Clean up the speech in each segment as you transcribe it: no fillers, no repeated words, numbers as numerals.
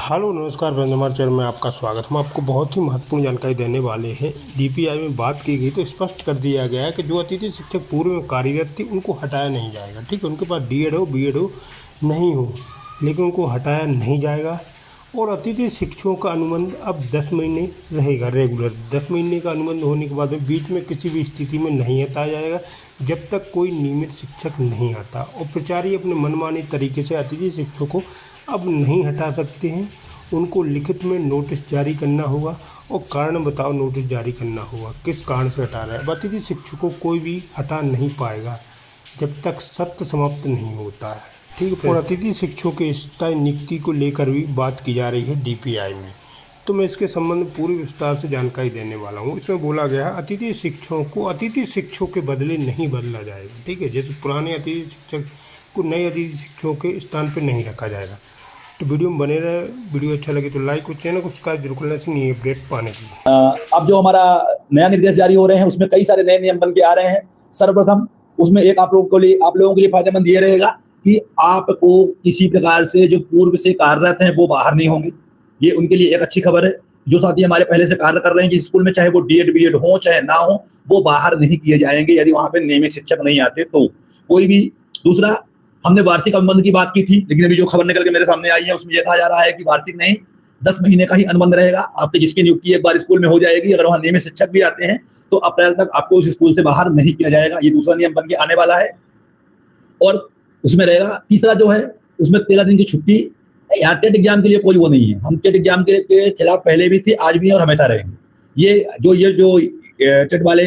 Hello नमस्कार friends, हमारे channel में आपका स्वागत। हम आपको बहुत ही महत्वपूर्ण जानकारी देने वाले हैं। डीपीआई में बात की गई तो स्पष्ट कर दिया गया है कि जो अतिथि शिक्षक पूर्व में कार्यरत थी उनको हटाया नहीं जाएगा। ठीक है, उनके पास डीएड हो बीएड हो नहीं हो, लेकिन उनको हटाया नहीं जाएगा। और अतिथि शिक्षकों का अनुबंध अब 10 महीने रहेगा रेगुलर। 10 महीने का अनुबंध होने के बाद में बीच में किसी भी स्थिति में नहीं हटाया जाएगा जब तक कोई नियमित शिक्षक नहीं आता। और प्राचार्य अपने मनमानी तरीके से अतिथि शिक्षकों को अब नहीं हटा सकते हैं। उनको लिखित में नोटिस जारी करना होगा और कारण बताओ नोटिस जारी करना होगा किस कारण से हटा रहा है। अब अतिथि शिक्षकों को कोई भी हटा नहीं पाएगा जब तक सत्र समाप्त नहीं होता है। ठीक है, और अतिथि शिक्षकों के स्थायी नियुक्ति को लेकर भी बात की जा रही है डीपीआई में। तो मैं इसके संबंध में पूरी विस्तार से जानकारी देने वाला हूँ। इसमें बोला गया है अतिथि शिक्षकों को अतिथि शिक्षकों के बदले नहीं बदला जाएगा। ठीक है, जैसे पुराने अतिथि शिक्षक को नए अतिथि शिक्षकों के स्थान पर नहीं रखा जाएगा। तो वीडियो में बने रहे। वीडियो अच्छा लगे तो लाइक और चैनल को सब्सक्राइब जरूर करना चाहिए अपडेट पाने के लिए। अब जो हमारा नया निर्देश जारी हो रहे हैं उसमें कई सारे नए नियम बन के आ रहे हैं। सर्वप्रथम उसमें एक आप लोगों के लिए फायदेमंद ये रहेगा कि आपको किसी प्रकार से जो पूर्व से कार्यरत हैं वो बाहर नहीं होंगे। ये उनके लिए एक अच्छी खबर है। जो साथी हमारे पहले से कार्य कर रहे हैं जिस स्कूल में, चाहे वो डीएड बीएड हो चाहे ना हो, वो बाहर नहीं किए जाएंगे यदि वहां पे नियमित शिक्षक नहीं आते तो कोई भी। दूसरा, हमने वार्षिक अनुबंध की बात की थी, लेकिन अभी जो खबर निकल के मेरे सामने आई है उसमें यह कहा जा रहा है कि वार्षिक नहीं 10 महीने का ही अनुबंध रहेगा आपके, जिसकी नियुक्ति एक बार स्कूल में हो जाएगी। अगर वहां नियमित शिक्षक भी आते हैं तो अप्रैल तक आपको उस स्कूल से बाहर नहीं किया जाएगा। ये दूसरा नियम बन के आने वाला है। और उसमें रहेगा तीसरा जो है उसमें 13 दिन की छुट्टी। यहाँ टेट एग्जाम के लिए कोई वो नहीं है। हम टेट एग्जाम के खिलाफ पहले भी थे, आज भी और हमेशा रहेंगे। ये जो टेट वाले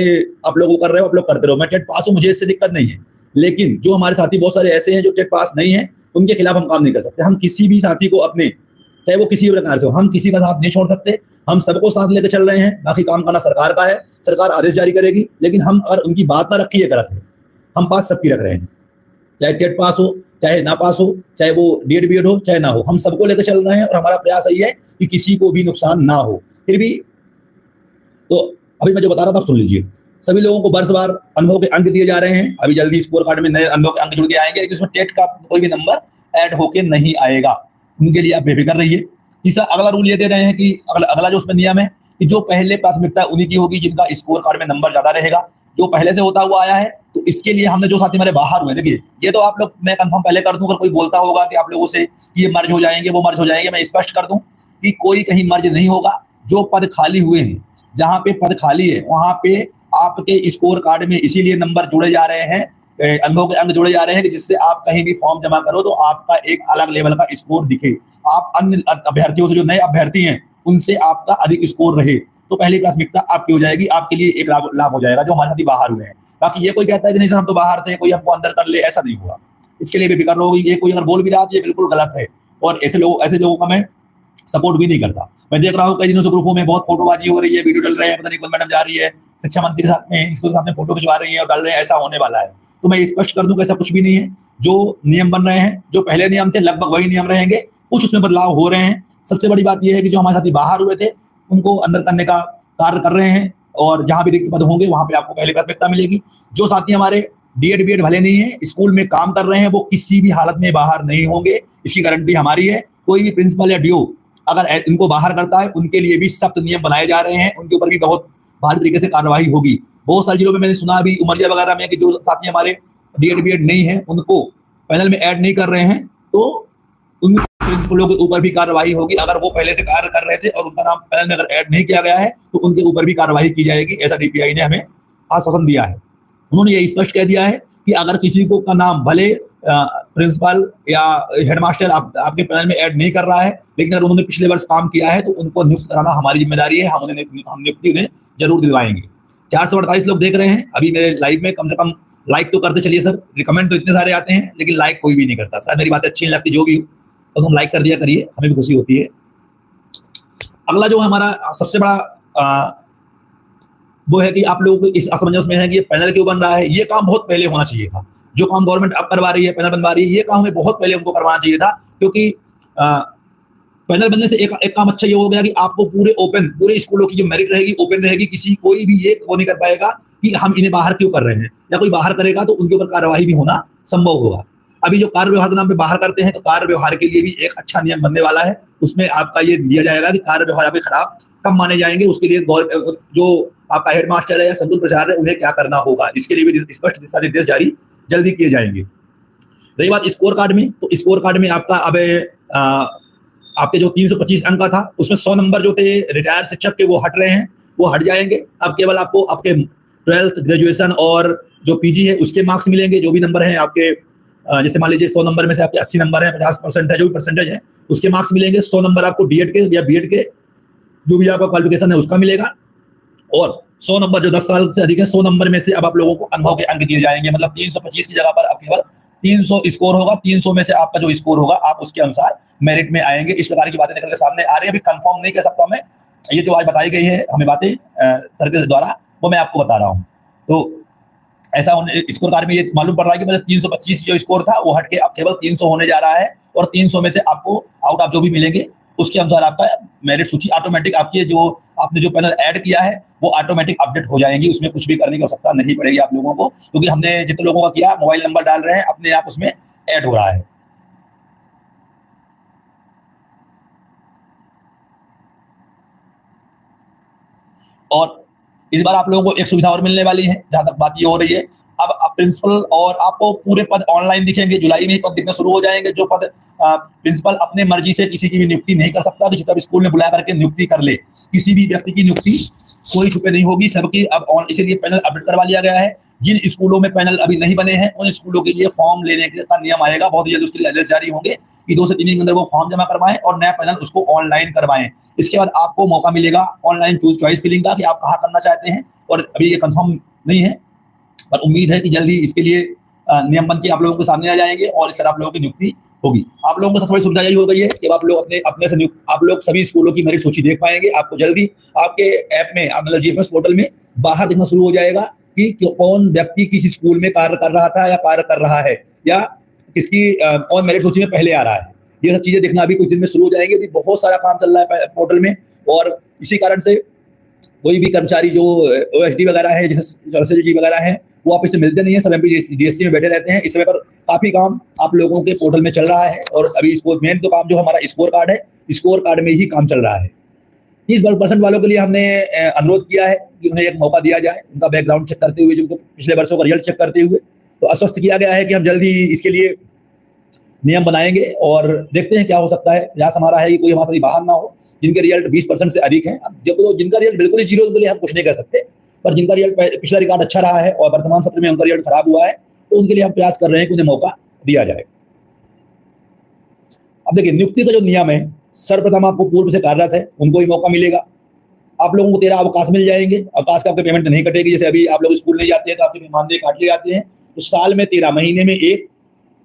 आप लोग कर रहे हो, आप लोग करते रहो। मैं टेट पास हूँ, मुझे इससे दिक्कत नहीं है। लेकिन जो हमारे साथी बहुत सारे ऐसे हैं जो टेट पास नहीं है, उनके खिलाफ हम काम नहीं कर सकते। हम किसी भी साथी को अपने, चाहे वो किसी भी प्रकार से हो, हम किसी का साथ नहीं छोड़ सकते। हम सबको साथ लेकर चल रहे हैं। बाकी काम करना सरकार का है, सरकार आदेश जारी करेगी। लेकिन हम अगर उनकी बात ना रखी है गलत है। हम बात सबकी रख रहे हैं, चाहे टेट पास हो चाहे ना पास हो, चाहे वो डीएड बीएड हो चाहे ना हो, हम सबको लेकर चल रहे हैं। और हमारा प्रयास यही है कि किसी को भी नुकसान ना हो। फिर भी तो अभी मैं जो बता रहा था सुन लीजिए। सभी लोगों को वर्षवार अनुभव के अंक दिए जा रहे हैं। अभी जल्दी स्कोर कार्ड में नए अनुभव के अंक जुड़ के आएंगे, लेकिन उसमें टेट का कोई भी नंबर ऐड होके नहीं आएगा। उनके लिए आप बेफिक्र रहिए। तीसरा, अगला रूल ये दे रहे हैं कि अगला जो उसमें नियम है कि जो पहले प्राथमिकता उन्हीं की होगी जिनका स्कोर कार्ड में नंबर ज्यादा रहेगा, जो पहले से होता हुआ आया है। तो इसके लिए हमने जो साथी हमारे बाहर हुए, देखिए ये तो आप लोग, मैं कंफर्म पहले कर दूं, अगर कोई बोलता होगा कि आप लोगों से ये मर्ज हो जाएंगे वो मर्ज हो जाएंगे, मैं स्पष्ट कर दूं कि कोई कहीं मर्ज नहीं होगा। जो पद खाली हुए हैं, जहां पे पद खाली है वहां पे आपके स्कोर कार्ड में इसीलिए नंबर जुड़े जा रहे हैं, अनुभव के अंक जुड़े जा रहे हैं कि जिससे आप कहीं भी फॉर्म जमा करो तो आपका एक अलग लेवल का स्कोर दिखे। आप अन्य अभ्यर्थियों से, जो नए अभ्यर्थी हैं, उनसे आपका अधिक स्कोर रहे, तो पहली प्राथमिकता आपकी हो जाएगी। आपके लिए एक लाभ हो जाएगा जो हमारे साथी बाहर हुए हैं। बाकी ये कोई कहता है कि नहीं सर हम तो बाहर थे, कोई हमको अंदर कर ले, ऐसा नहीं हुआ। इसके लिए भी बेफिक्र रहो। ये कोई अगर बोल भी रहा है तो ये बिल्कुल गलत है। और ऐसे लोगों का मैं सपोर्ट भी नहीं करता। मैं देख रहा हूँ कई दिनों से ग्रुपों में बहुत फोटोबाजी हो रही है, वीडियो डल रहे हैं, पता नहीं कौन मैडम जा रही है शिक्षा मंत्री के साथ में, इसके साथ में फोटो खिंचवा रही है और डाल रहे हैं, ऐसा होने वाला है। तो मैं स्पष्ट कर दूं कि ऐसा कुछ भी नहीं है। जो नियम बन रहे हैं, जो पहले नियम थे लगभग वही नियम रहेंगे, कुछ उसमें बदलाव हो रहे हैं। सबसे बड़ी बात यह है कि जो हमारे साथी बाहर हुए थे उनको अंदर करने का कार्य कर रहे हैं, और जहां भी रिक्त पद होंगे वहां पे आपको पहली प्राथमिकता मिलेगी। जो साथी हमारे डीएड बीएड भले नहीं है, स्कूल में काम कर रहे हैं, वो किसी भी हालत में बाहर नहीं होंगे, इसकी गारंटी हमारी है। कोई भी प्रिंसिपल या डीओ अगर इनको बाहर करता है, उनके लिए भी सख्त नियम बनाए जा रहे हैं, उनके ऊपर भी बहुत भारी तरीके से कार्रवाई होगी। बहुत सारे जिलों में मैंने सुना अभी उमरिया वगैरह में कि जो साथी हमारे डीएड बीएड नहीं है उनको पैनल में ऐड नहीं कर रहे हैं, तो उन प्रिंसिपलों के ऊपर भी कार्रवाई होगी। अगर वो पहले से कार्य कर रहे थे और उनका नाम पैनल में अगर ऐड नहीं किया गया है तो उनके ऊपर भी कार्रवाई की जाएगी। ऐसा डीपीआई ने हमें आश्वासन दिया है। उन्होंने ये स्पष्ट कह दिया है कि अगर किसी को का नाम भले प्रिंसिपल या हेडमास्टर आपके पैनल में ऐड नहीं कर रहा है, लेकिन अगर उन्होंने पिछले वर्ष काम किया है तो उनको नियुक्त कराना हमारी जिम्मेदारी है। हम नियुक्ति उन्हें जरूर दिलवाएंगे। 448 लोग देख रहे हैं अभी मेरे लाइव में। कम से कम लाइक तो करते चलिए सर। रिकमेंड तो इतने सारे आते हैं लेकिन लाइक कोई भी नहीं करता। शायद मेरी बात अच्छी नहीं लगती, जो भी हो तो तुम लाइक कर दिया करिए, हमें भी खुशी होती है। अगला जो हमारा सबसे बड़ा वो है कि आप लोग इस असमंजस में है कि ये पैनल क्यों बन रहा है। ये काम बहुत पहले होना चाहिए था। जो काम गवर्नमेंट अब करवा रही है, पैनल बनवा रही है, ये काम हमें बहुत पहले उनको करवाना चाहिए था। क्योंकि पैनल बनने से एक काम अच्छा ये हो गया कि आपको पूरे स्कूलों की जो मेरिट रहेगी ओपन रहेगी। कोई भी ये वो नहीं कर पाएगा कि हम इन्हें बाहर क्यों कर रहे हैं, या कोई बाहर करेगा तो उनके ऊपर कार्रवाई भी होना संभव होगा। अभी जो कार्य व्यवहार के नाम पे बाहर करते हैं, तो कार्य व्यवहार के लिए भी एक अच्छा नियम बनने वाला है। उसमें आपका ये दिया जाएगा कि कार्य व्यवहार आपके खराब कब माने जाएंगे, उसके लिए जो आपका हेडमास्टर है या संकुल प्राचार्य है, उन्हें क्या करना होगा, इसके लिए भी स्पष्ट दिशा निर्देश जारी जल्दी किए जाएंगे। रही बात स्कोर कार्ड में, तो स्कोर कार्ड में आपका अब आपके जो 325 अंक का था, उसमें 100 नंबर जो थे रिटायर्ड शिक्षक के वो हट रहे हैं, वो हट जाएंगे। अब केवल आपको आपके 12th ग्रेजुएशन और जो पीजी है उसके मार्क्स मिलेंगे। जो भी नंबर हैं आपके, जैसे मान लीजिए 100 नंबर में से आपके 80 नंबर है, 50% है, जो भी परसेंटेज है उसके मार्क्स मिलेंगे। 100 नंबर आपको डीएड के या बीएड के जो भी आपका क्वालिफिकेशन है उसका मिलेगा। और 100 नंबर जो 10 साल से अधिक है, 100 नंबर में से अब आप लोगों को अनुभव के अंक दिए जाएंगे। मतलब 325 की जगह पर अब केवल 300 स्कोर होगा। 300 में से आपका जो स्कोर होगा आप उसके अनुसार मेरिट में आएंगे। इस प्रकार की बातें निकल के सामने आ रही है। अभी कंफर्म नहीं कह सकता मैं, ये जो आज बताई गई है हमें बातें सर के द्वारा, वो मैं आपको बता रहा हूँ। तो ऐसा स्कोर कार्ड में ये मालूम पड़ रहा है कि मतलब 325 जो स्कोर था वो हट के अब केवल 300 होने जा रहा है। और 300 में से आपको आउट ऑफ जो भी मिलेंगे उसके अनुसार आपका मेरिट सूची ऑटोमेटिक, आपकी जो आपने जो पैनल ऐड किया है वो ऑटोमेटिक अपडेट हो जाएंगी। उसमें कुछ भी करने की आवश्यकता नहीं पड़ेगी आप लोगों को, क्योंकि हमने जितने लोगों का किया मोबाइल नंबर डाल रहे हैं, अपने आप उसमें ऐड हो रहा है। और इस बार आप लोगों को एक सुविधा और मिलने वाली है, जहां तक बात ये हो रही है। अब प्रिंसिपल और आपको पूरे पद ऑनलाइन दिखेंगे। जुलाई में ही पद दिखने शुरू हो जाएंगे। जो पद प्रिंसिपल अपने मर्जी से किसी की भी नियुक्ति नहीं कर सकता, कि जब स्कूल में बुला करके नियुक्ति कर ले, किसी भी व्यक्ति की नियुक्ति कोई छुपे नहीं होगी, सबकी अब इसीलिए पैनल अपडेट करवा लिया गया है। जिन स्कूलों में पैनल अभी नहीं बने हैं उन स्कूलों के लिए फॉर्म लेने का नियम आएगा बहुत जल्द। उसके लिए आदेश जारी होंगे कि 2 से 3 दिन के अंदर वो फॉर्म जमा करवाएं और नया पैनल उसको ऑनलाइन करवाएं। इसके बाद आपको मौका मिलेगा ऑनलाइन चॉइस फिलिंग का, कि आप कहाँ करना चाहते हैं। और अभी ये कंफर्म नहीं है, पर उम्मीद है कि जल्दी इसके लिए नियम बन के आप लोगों के सामने आ जाएंगे और इसके बाद आप लोगों की नियुक्ति होगी। आप लोगों को सबसे बड़ी सुविधा यही हो गई है कि आप लोग अपने से आप लोग सभी स्कूलों की मेरिट सूची देख पाएंगे। आपको जल्दी आपके ऐप में, मतलब जीएफएस पोर्टल में बाहर दिखना शुरू हो जाएगा कि कौन व्यक्ति किस स्कूल में कार्य कर रहा था या कार्य कर रहा है, या किसकी कौन मेरिट सूची में पहले आ रहा है। ये सब चीजें दिखना अभी कुछ दिन में शुरू हो जाएंगे। अभी बहुत सारा काम चल रहा है पोर्टल में, और इसी कारण से कोई भी कर्मचारी जो ओएसडी वगैरह है, जैसे जी वगैरह है, वो आप इससे मिलते नहीं है, सब एमपीडीएससी में बैठे रहते हैं। इस समय पर काफी काम आप लोगों के पोर्टल में चल रहा है। और अभी इसको मेन तो काम जो हमारा स्कोर कार्ड है, स्कोर कार्ड में ही काम चल रहा है। 30% वालों के लिए हमने अनुरोध किया है कि उन्हें एक मौका दिया जाए, उनका बैकग्राउंड चेक करते हुए, जो पिछले वर्षों का रिजल्ट चेक करते हुए। तो आश्वस्त किया गया है कि हम जल्दी इसके लिए नियम बनाएंगे और देखते हैं क्या हो सकता है। प्रयास हमारा है कि कोई हमारे साथ बाहर ना हो जिनके रिजल्ट 20% से अधिक है। अब जब जिनका रिजल्ट बिल्कुल ही जीरो, के लिए हम कुछ नहीं कर सकते, पर जिनका रिजल्ट पिछला रिकॉर्ड अच्छा रहा है और वर्तमान सत्र में उनका रिजल्ट खराब हुआ है, तो उनके लिए हम प्रयास कर रहे हैं कि उन्हें मौका दिया जाए। अब देखिए, नियुक्ति का जो नियम है, सर्वप्रथम आपको पूर्व से कार्यरत है उनको ही मौका मिलेगा। आप लोगों को 13 अवकाश मिल जाएंगे। अवकाश का आपके पेमेंट नहीं कटेगी। जैसे अभी आप लोग स्कूल नहीं जाते हैं तो आपके मानदेय काट लिए जाते हैं, तो साल में 13, महीने में 1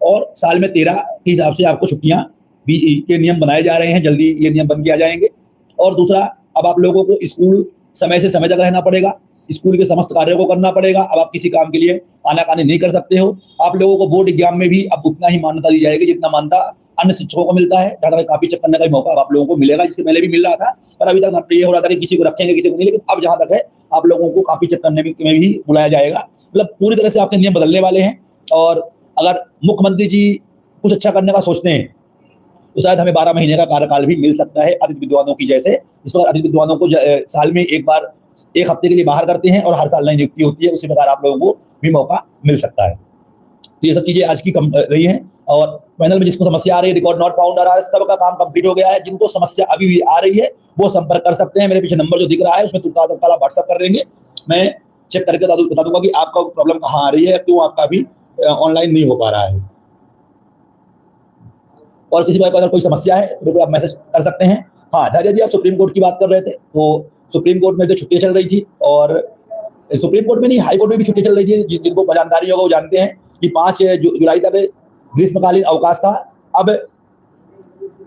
और साल में 13 के हिसाब से आपको छुट्टियां भी के नियम बनाए जा रहे हैं। जल्दी ये नियम बन के आ जाएंगे। और दूसरा, अब आप लोगों को स्कूल समय से समय तक रहना पड़ेगा, स्कूल के समस्त कार्यों को करना पड़ेगा। अब आप किसी काम के लिए आनाकानी नहीं कर सकते हो। आप लोगों को बोर्ड एग्जाम में भी अब उतना ही मान्यता दी जाएगी जितना मान्यता अन्य शिक्षकों को मिलता है। ज्यादा कॉपी चेक करने का मौका आप लोगों को मिलेगा, जिसके पहले भी मिल रहा था, पर अभी तक ये हो रहा था कि किसी को रखेंगे किसी को नहीं। लेकिन अब जहां तक है, आप लोगों को कॉपी चेक करने में भी बुलाया जाएगा। मतलब पूरी तरह से आपके नियम बदलने वाले हैं। और अगर मुख्यमंत्री जी कुछ अच्छा करने का सोचते हैं तो शायद हमें 12 महीने का कार्यकाल भी मिल सकता है, अतिथि विद्वानों की जैसे। इस प्रकार अतिथि विद्वानों को साल में एक बार 1 हफ्ते के लिए बाहर करते हैं और हर साल नई नियुक्ति होती है। उसी प्रकार आप लोगों को भी मौका मिल सकता है। तो ये सब चीजें आज की कम रही हैं। और पैनल में जिसको समस्या आ रही है, रिकॉर्ड नॉट फाउंड आ रहा है, सबका काम कंप्लीट हो गया है। जिनको समस्या अभी भी आ रही है वो संपर्क कर सकते हैं। मेरे पीछे नंबर जो दिख रहा है उसमें तुरंत व्हाट्सएप कर देंगे, मैं चेक करके बता दूंगा कि आपका प्रॉब्लम कहाँ आ रही है, क्यों आपका अभी ऑनलाइन नहीं हो पा रहा है। और किसी को अगर कोई समस्या है तो आप मैसेज कर सकते हैं। हाँ झारिया जी, आप सुप्रीम कोर्ट की बात कर रहे थे, तो सुप्रीम कोर्ट में तो छुट्टियां चल रही थी, और सुप्रीम कोर्ट में नहीं, हाई कोर्ट में भी छुट्टी चल रही थी। जिनको जानकारी होगा वो जानते हैं कि 5 जुलाई तक ग्रीष्मकालीन अवकाश था। अब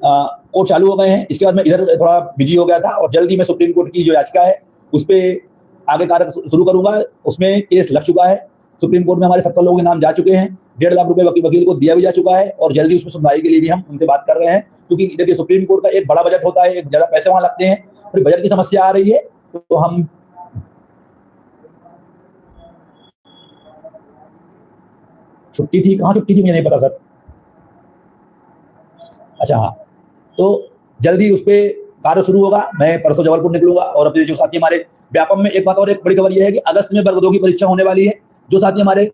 कोर्ट चालू हो गए हैं। इसके बाद मैं इधर थोड़ा बिजी हो गया था और जल्दी मैं सुप्रीम कोर्ट की जो याचिका है उस पर आगे कार्य शुरू करूंगा। उसमें केस लग चुका है। सुप्रीम कोर्ट में हमारे 70 लोगों के नाम जा चुके हैं। 1.5 लाख रुपए वकील को दिया भी जा चुका है, और जल्दी उसमें सुनवाई के लिए भी हम उनसे बात कर रहे हैं। क्योंकि देखिए, सुप्रीम कोर्ट का एक बड़ा बजट होता है, एक ज्यादा पैसे वहां लगते हैं। फिर बजट की समस्या आ रही है तो हम छुट्टी थी, कहाँ छुट्टी थी मुझे नहीं पता सर। अच्छा हाँ, तो जल्दी उस पे कार्य शुरू होगा। मैं परसों जबलपुर निकलूंगा और अपने जो साथी हमारे व्यापम में, एक बात और, एक बड़ी खबर यह है कि अगस्त में वर्ग 2 की परीक्षा होने वाली है। जो साथी हमारे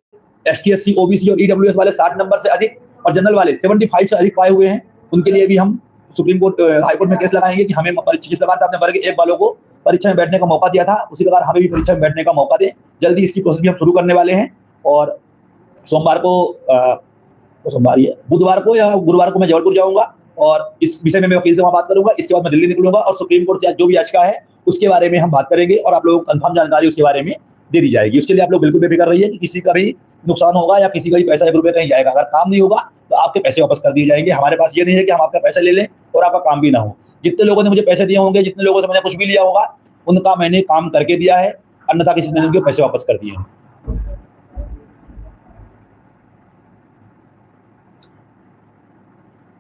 ST SC OBC और EWS वाले 60 नंबर से अधिक और जनरल वाले 75 से अधिक पाए हुए हैं, उनके लिए भी हम सुप्रीम कोर्ट हाई कोर्ट में केस लगाएंगे कि हमें जिस प्रकार से आपने वर्ग 1 वालों को परीक्षा में बैठने का मौका दिया था, उसी प्रकार हमें भी परीक्षा में बैठने का मौका दें। जल्दी इसकी प्रोसेस भी हम शुरू करने वाले हैं और सोमवार को सोमवार ही है, बुधवार को या गुरुवार को मैं जबलपुर जाऊंगा और इस विषय में मैं वकील से वहां बात करूंगा। इसके बाद मैं दिल्ली निकलूंगा और सुप्रीम कोर्ट से जो भी याचिका है उसके बारे में हम बात करेंगे और आप लोगों को कंफर्म जानकारी उसके बारे में दे दी जाएगी। उसके लिए आप लोग बिल्कुल बेफिक्र रहिए कि किसी का भी नुकसान होगा या किसी का भी पैसा 1 रुपये कहीं जाएगा। अगर काम नहीं होगा तो आपके पैसे वापस कर दिए जाएंगे। हमारे पास ये नहीं है कि हम आपका पैसा ले लें और आपका काम भी ना हो। जितने लोगों ने मुझे पैसे दिए होंगे, जितने लोगों से मैंने कुछ भी लिया होगा, उनका मैंने काम करके दिया है, अन्यथा किसी ने उनके पैसे वापस कर दिए हैं।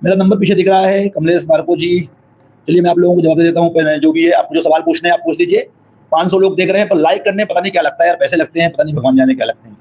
मेरा नंबर पीछे दिख रहा है, कमलेश मार्को जी। चलिए मैं आप लोगों को जवाब दे देता हूँ। जो भी है, आपको जो सवाल पूछने हैं आप पूछ लीजिए। 500 लोग देख रहे हैं, पर लाइक करने पता नहीं क्या लगता है यार, पैसे लगते हैं, पता नहीं भगवान जाने क्या लगते हैं।